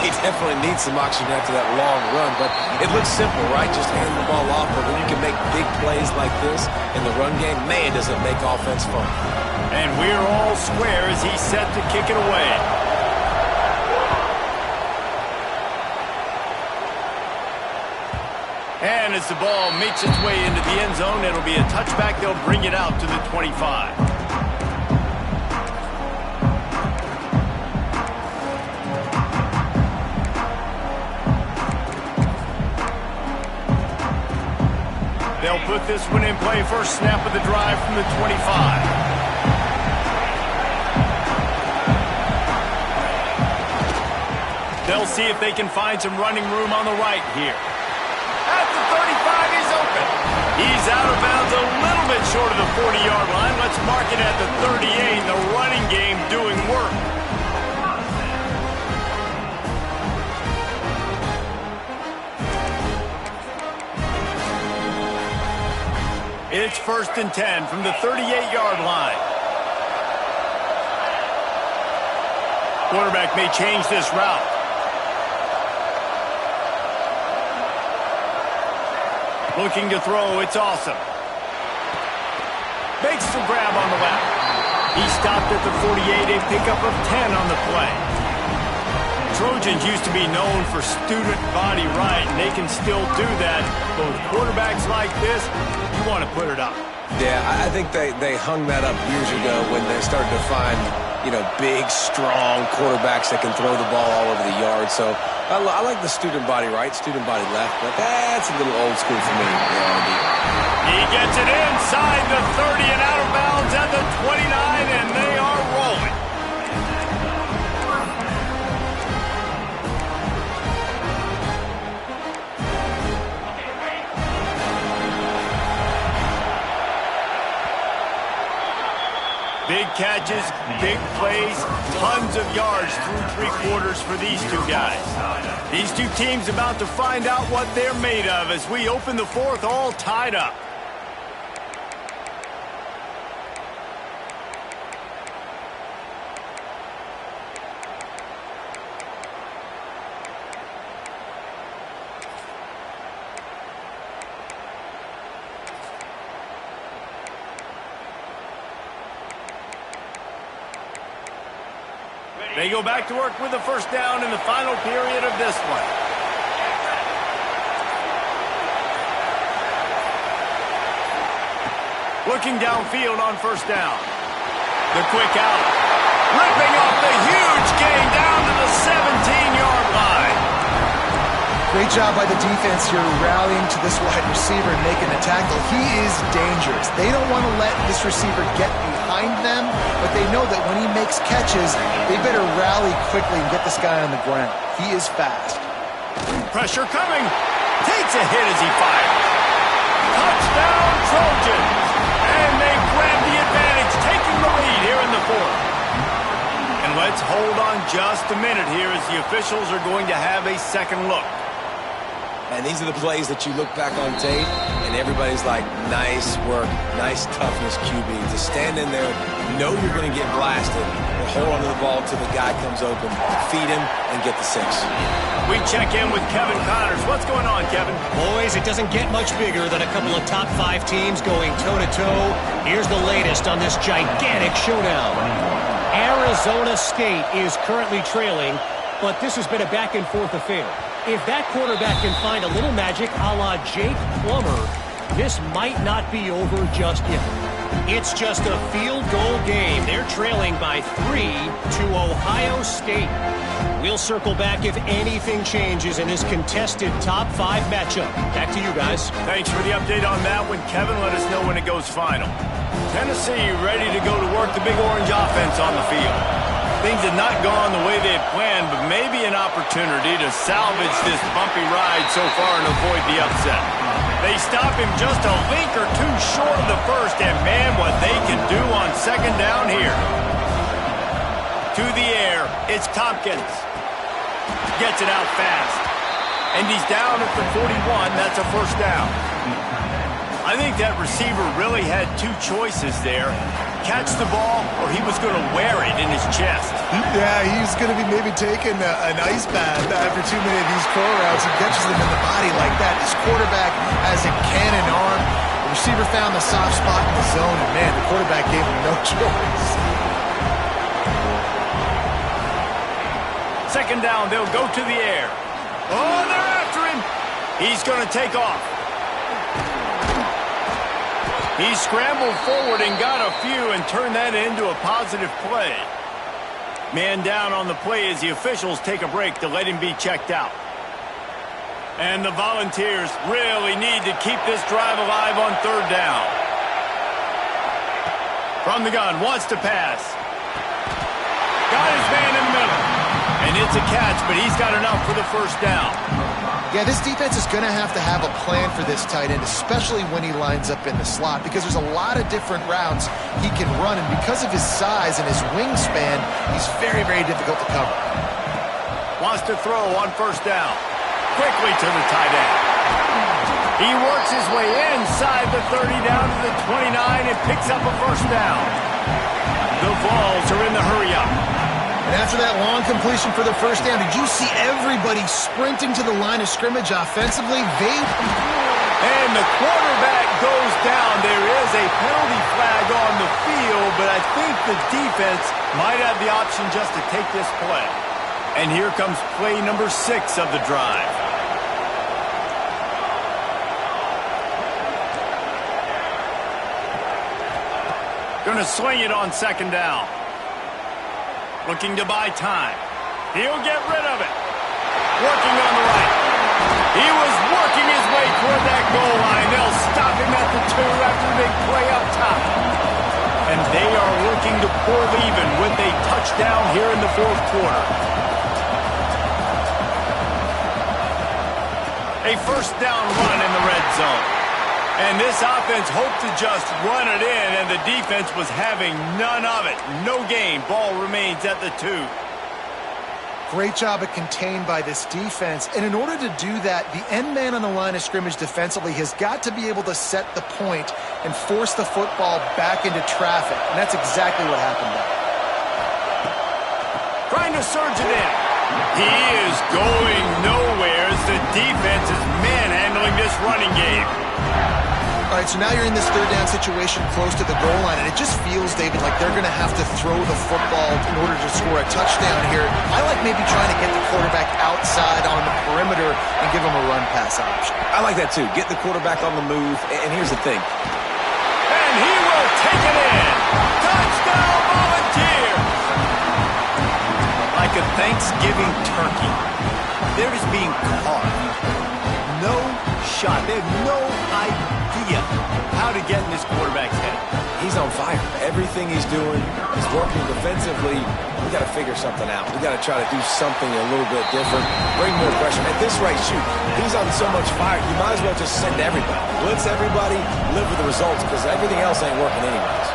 He definitely needs some oxygen after that long run, but it looks simple, right? Just hand the ball off, but when you can make big plays like this in the run game, man, does it make offense fun. And we're all square as he's set to kick it away. And as the ball makes its way into the end zone, it'll be a touchback. They'll bring it out to the 25. They'll put this one in play. First snap of the drive from the 25. They'll see if they can find some running room on the right here. At the 35, he's open. He's out of bounds a little bit short of the 40-yard line. Let's mark it at the 38. The running game doing work. It's 1st and 10 from the 38-yard line. Quarterback may change this route. Looking to throw, it's awesome. Makes the grab on the left. He stopped at the 48, a pickup of 10 on the play. Trojans used to be known for student body right, and they can still do that. But with quarterbacks like this, you want to put it up. Yeah, I think they hung that up years ago when they started to find, big, strong quarterbacks that can throw the ball all over the yard. So I like the student body right, student body left, but that's a little old school for me. He gets it inside the 30 and out of bounds at the 29, and they are rolling. Big catches, big plays, tons of yards through 3 quarters for these two guys. These two teams about to find out what they're made of as we open the 4th all tied up. They go back to work with the 1st down in the final period of this one. Looking downfield on 1st down. The quick out. Ripping off the huge gain down to the 17-yard line. Great job by the defense here rallying to this wide receiver and making a tackle. He is dangerous. They don't want to let this receiver get behind them, but they know that when he makes catches, they better rally quickly and get this guy on the ground. He is fast. Pressure coming. Takes a hit as he fires. Touchdown Trojans. And they grab the advantage, taking the lead here in the 4th. And let's hold on just a minute here as the officials are going to have a second look. And these are the plays that you look back on tape, and everybody's like, nice work, nice toughness, QB. To stand in there, know you're going to get blasted, and hold on to the ball until the guy comes open, feed him, and get the 6. We check in with Kevin Connors. What's going on, Kevin? Boys, it doesn't get much bigger than a couple of top 5 teams going toe-to-toe. Here's the latest on this gigantic showdown. Arizona State is currently trailing, but this has been a back-and-forth affair. If that quarterback can find a little magic a la Jake Plummer, this might not be over just yet. It's just a field goal game. They're trailing by 3 to Ohio State. We'll circle back if anything changes in this contested top 5 matchup. Back to you guys. Thanks for the update on that one, Kevin. Let us know when it goes final. Tennessee ready to go to work the Big Orange offense on the field. Things had not gone the way they had planned, but maybe an opportunity to salvage this bumpy ride so far and avoid the upset. They stop him just a link or two short of the 1st, and man, what they can do on 2nd down here. To the air, it's Tompkins. Gets it out fast. And he's down at the 41, that's a 1st down. I think that receiver really had 2 choices there. Catch the ball, or he was going to wear it in his chest. Yeah, he's going to be maybe taking an ice bath after too many of these curl routes. He catches them in the body like that. This quarterback has a cannon arm. The receiver found the soft spot in the zone, and man, the quarterback gave him no choice. 2nd down, they'll go to the air. Oh, they're after him. He's going to take off. He scrambled forward and got a few and turned that into a positive play. Man down on the play as the officials take a break to let him be checked out. And the Volunteers really need to keep this drive alive on 3rd down. From the gun, wants to pass. Got his man in the middle. And And it's a catch, but he's got enough for the first down. Yeah, this defense is going to have a plan for this tight end, especially when he lines up in the slot, because there's a lot of different routes he can run, and because of his size and his wingspan, he's very, very difficult to cover. Wants to throw on first down. Quickly to the tight end. He works his way inside the 30 down to the 29 and picks up a first down. The Vols are in the hurry-up. And after that long completion for the first down, did you see everybody sprinting to the line of scrimmage offensively? And the quarterback goes down. There is a penalty flag on the field, but I think the defense might have the option just to take this play. And here comes play number 6 of the drive. Going to swing it on second down. Looking to buy time. He'll get rid of it. Working on the right. He was working his way toward that goal line. They'll stop him at the 2 after the big play up top. And they are looking to pull even with a touchdown here in the fourth quarter. A first down run in the red zone. And this offense hoped to just run it in, and the defense was having none of it. No gain. Ball remains at the 2. Great job at contained by this defense. And in order to do that, the end man on the line of scrimmage defensively has got to be able to set the point and force the football back into traffic. And that's exactly what happened there. Trying to surge it in. He is going nowhere as the defense is manhandling this running game. All right, so now you're in this third down situation close to the goal line, and it just feels, David, like they're going to have to throw the football in order to score a touchdown here. I like maybe trying to get the quarterback outside on the perimeter and give him a run-pass option. I like that, too. Get the quarterback on the move, and here's the thing. And he will take it in. Touchdown, Volunteers! Like a Thanksgiving turkey, they're just being carved. No shot. They have no idea how to get in this quarterback's head. He's on fire. Everything he's doing is working defensively. We got to figure something out. We got to try to do something a little bit different. Bring more pressure. At this rate, shoot, he's on so much fire, you might as well just send everybody. Blitz everybody, live with the results, because everything else ain't working anyways.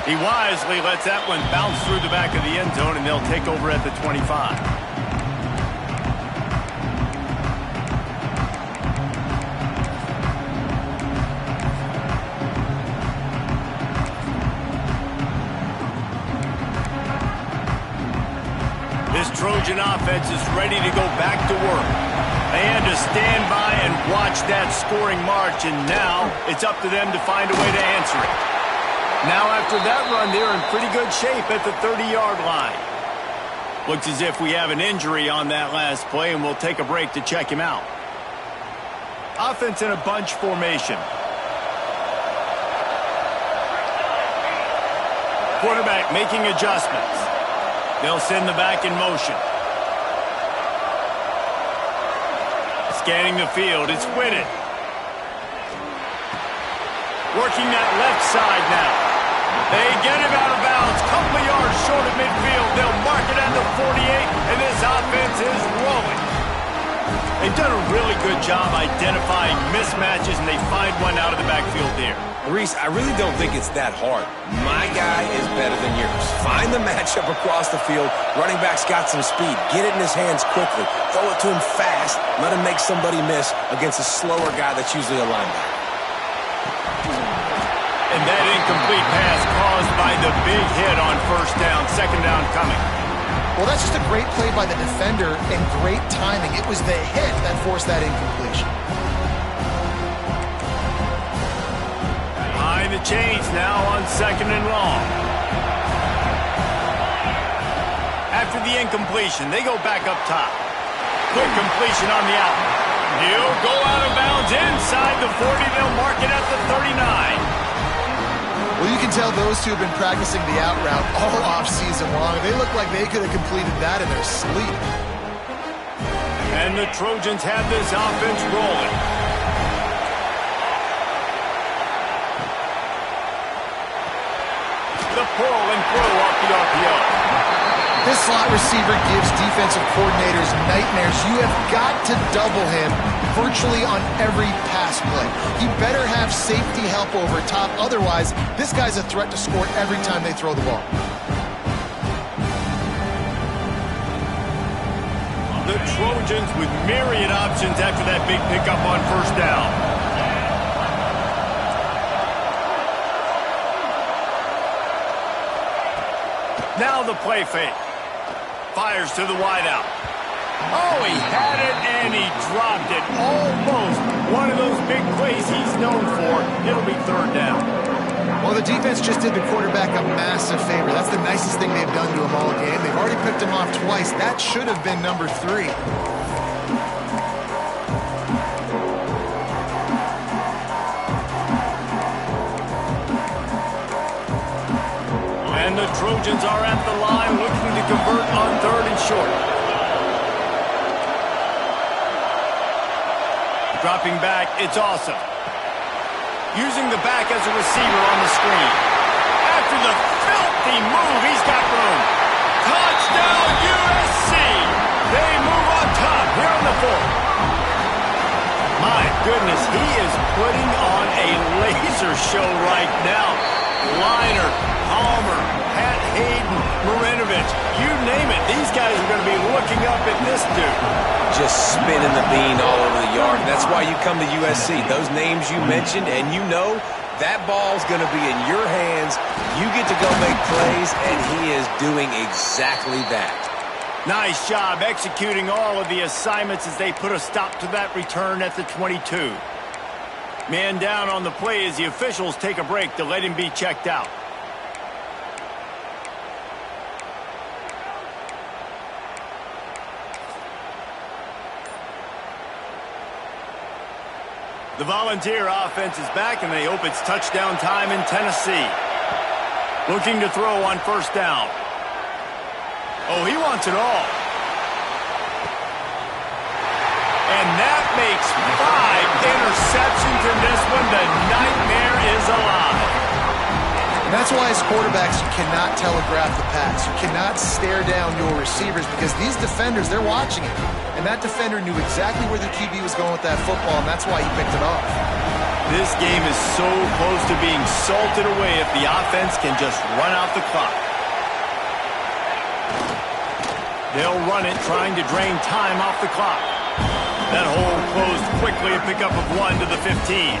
He wisely lets that one bounce through the back of the end zone, and they'll take over at the 25. This Trojan offense is ready to go back to work. They had to stand by and watch that scoring march, and now it's up to them to find a way to answer it. Now, after that run, they're in pretty good shape at the 30-yard line. Looks as if we have an injury on that last play, and we'll take a break to check him out. Offense in a bunch formation. Quarterback making adjustments. They'll send the back in motion. Scanning the field, it's Whitted. Working that left side now. They get him out of bounds, couple of yards short of midfield. They'll mark it at the 48, and this offense is rolling. They've done a really good job identifying mismatches, and they find one out of the backfield there. Reese, I really don't think it's that hard. My guy is better than yours. Find the matchup across the field. Running back's got some speed. Get it in his hands quickly. Throw it to him fast. Let him make somebody miss against a slower guy that's usually a linebacker. And that incomplete pass caused by the big hit on first down. Second down coming. Well, that's just a great play by the defender and great timing. It was the hit that forced that incompletion. Behind the chains now on second and long. After the incompletion, they go back up top. Quick completion on the out. He'll go out of bounds inside the 40. They'll mark it at the 39. Well, you can tell those two have been practicing the out route all off-season long. They look like they could have completed that in their sleep. And the Trojans have this offense rolling. the pull and throw off the RPO. This slot receiver gives defensive coordinators nightmares. You have got to double him virtually on every pass play. He better have safety help over top. Otherwise, this guy's a threat to score every time they throw the ball. The Trojans with myriad options after that big pickup on first down. Now the play fake. Fires to the wideout. Oh, he had it and he dropped it. Almost one of those big plays he's known for. It'll be third down. Well, the defense just did the quarterback a massive favor. That's the nicest thing they've done to him all game. They've already picked him off twice. That should have been number 3. And the Trojans are at the line looking to convert on third and short. Dropping back, it's awesome. Using the back as a receiver on the screen. After the filthy move, he's got room. Touchdown USC! They move on top here on the 4th. My goodness, he is putting on a laser show right now. Liner, Palmer, Pat Hayden, Marinovich, you name it. These guys are going to be looking up at this dude. Just spinning the bean all over the yard. That's why you come to USC. Those names you mentioned, and you know that ball's going to be in your hands. You get to go make plays, and he is doing exactly that. Nice job executing all of the assignments as they put a stop to that return at the 22. Man down on the play as the officials take a break to let him be checked out. The Volunteer offense is back, and they hope it's touchdown time in Tennessee. Looking to throw on first down. Oh, he wants it all. And that makes 5 interceptions in this one. The nightmare is alive. And that's why as quarterbacks, you cannot telegraph the pass. You cannot stare down your receivers because these defenders, they're watching it. And that defender knew exactly where the QB was going with that football, and that's why he picked it off. This game is so close to being salted away if the offense can just run out the clock. They'll run it, trying to drain time off the clock. That hole closed quickly, a pickup of 1 to the 15.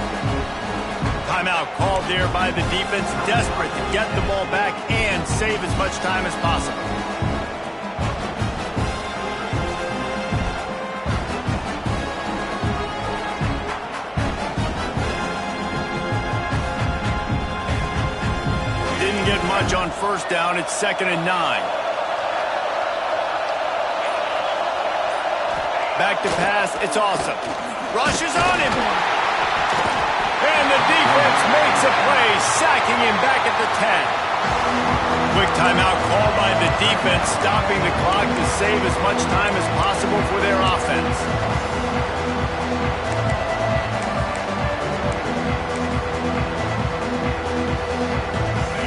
Timeout called there by the defense, desperate to get the ball back and save as much time as possible. Didn't get much on first down. It's 2nd and 9. Back to pass. It's awesome. Rushes on him. And the defense makes a play, sacking him back at the 10. Quick timeout called by the defense, stopping the clock to save as much time as possible for their offense.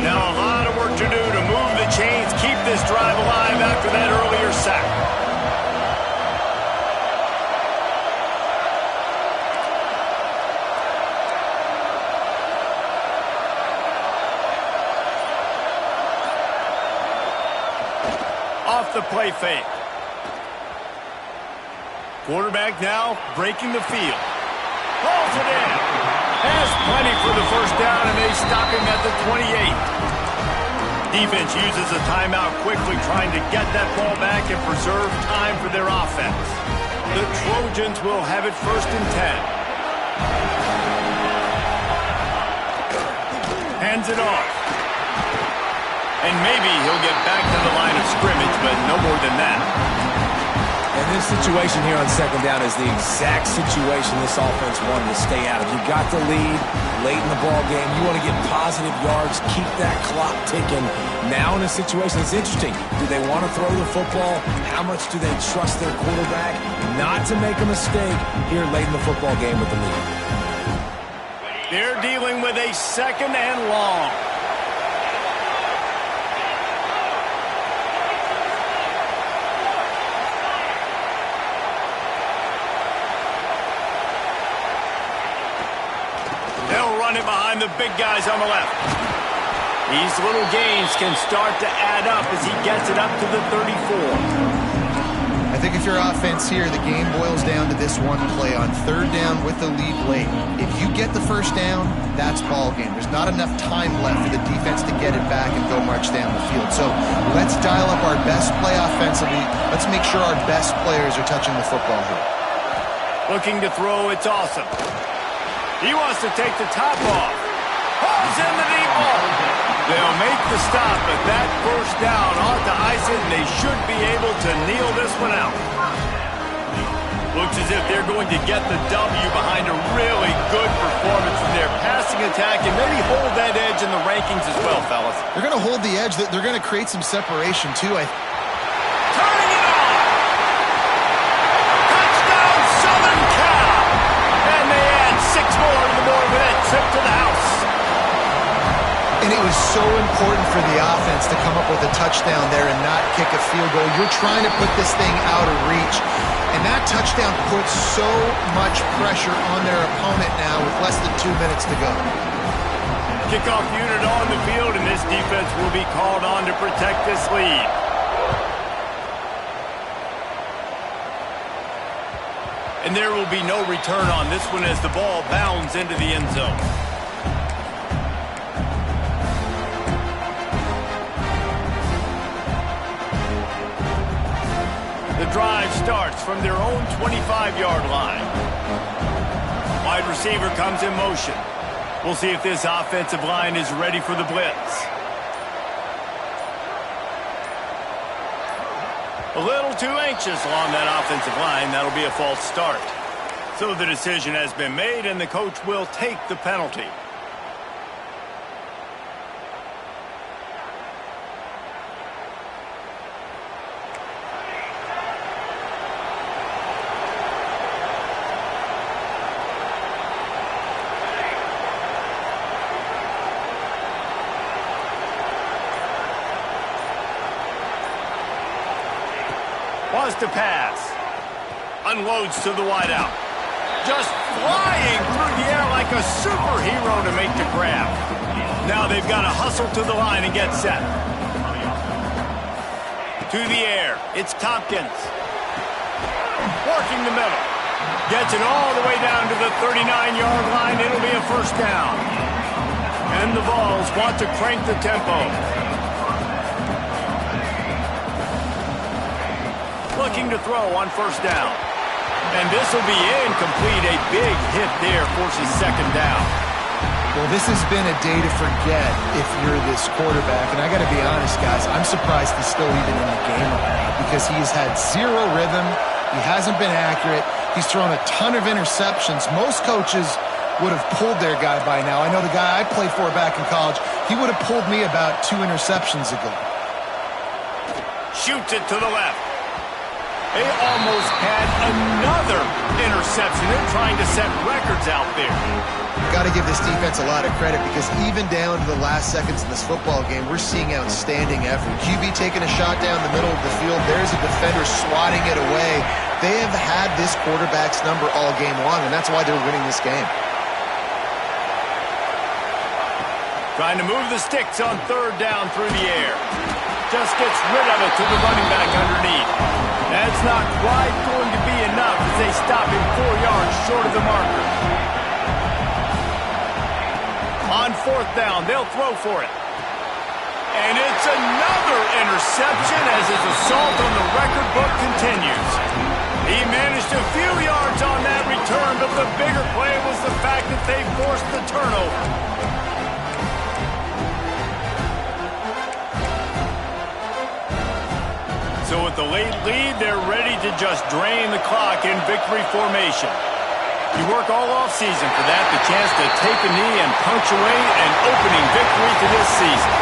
Now a lot of work to do to move the chains, keep this drive alive after that earlier sack. Off the play fake. Quarterback now breaking the field. Pulls it in. Has plenty for the first down, and they stop him at the 28. Defense uses a timeout quickly, trying to get that ball back and preserve time for their offense. The Trojans will have it 1st and 10. Hands it off. And maybe he'll get back to the line of scrimmage, but no more than that. And this situation here on 2nd down is the exact situation this offense wanted to stay out of. You got the lead late in the ball game. You want to get positive yards, keep that clock ticking. Now in a situation that's interesting, do they want to throw the football? How much do they trust their quarterback not to make a mistake here late in the football game with the lead? They're dealing with a 2nd and long. big guys on the left. These little gains can start to add up as he gets it up to the 34. I think if you're offense here, the game boils down to this one play on third down with the lead late. If you get the first down, that's ball game. There's not enough time left for the defense to get it back and go march down the field. So let's dial up our best play offensively. Let's make sure our best players are touching the football here. Looking to throw, it's awesome. He wants to take the top off. Hauls in the deep ball. They'll make the stop, but that first down ought to ice it, and they should be able to kneel this one out. Looks as if they're going to get the W behind a really good performance in their passing attack and maybe hold that edge in the rankings as well, fellas. They're going to hold the edge. They're going to create some separation, too. Turning it on! Touchdown, Southern Cal! And they add 6 more to the board with that trip to the house. And it was so important for the offense to come up with a touchdown there and not kick a field goal. You're trying to put this thing out of reach. And that touchdown puts so much pressure on their opponent now with less than 2 minutes to go. Kickoff unit on the field, and this defense will be called on to protect this lead. And there will be no return on this one as the ball bounds into the end zone. The drive starts from their own 25-yard line. Wide receiver comes in motion. We'll see if this offensive line is ready for the blitz. A little too anxious along that offensive line. That'll be a false start. So the decision has been made, and the coach will take the penalty. Wants to pass. Unloads to the wideout. Just flying through the air like a superhero to make the grab. Now they've got to hustle to the line and get set. To the air. It's Tompkins. Working the middle. Gets it all the way down to the 39-yard line. It'll be a first down. And the Vols want to crank the tempo. Looking to throw on first down. And this will be incomplete. A big hit there forces second down. Well, this has been a day to forget if you're this quarterback. And I got to be honest, guys, I'm surprised he's still even in the game right now because he has had zero rhythm. He hasn't been accurate. He's thrown a ton of interceptions. Most coaches would have pulled their guy by now. I know the guy I played for back in college, he would have pulled me about 2 interceptions ago. Shoots it to the left. They almost had another interception. They're trying to set records out there. Got to give this defense a lot of credit because even down to the last seconds in this football game, we're seeing outstanding effort. QB taking a shot down the middle of the field. There's a defender swatting it away. They have had this quarterback's number all game long, and that's why they're winning this game. Trying to move the sticks on third down through the air. Just gets rid of it to the running back underneath. That's not quite going to be enough as they stop him 4 yards short of the marker. On fourth down, they'll throw for it. And it's another interception as his assault on the record book continues. He managed a few yards on that return, but the bigger play was the fact that they forced the turnover. So with the late lead, they're ready to just drain the clock in victory formation. You work all offseason for that, the chance to take a knee and punctuate an opening victory to this season.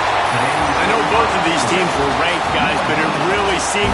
I know both of these teams were ranked, guys, but it really seemed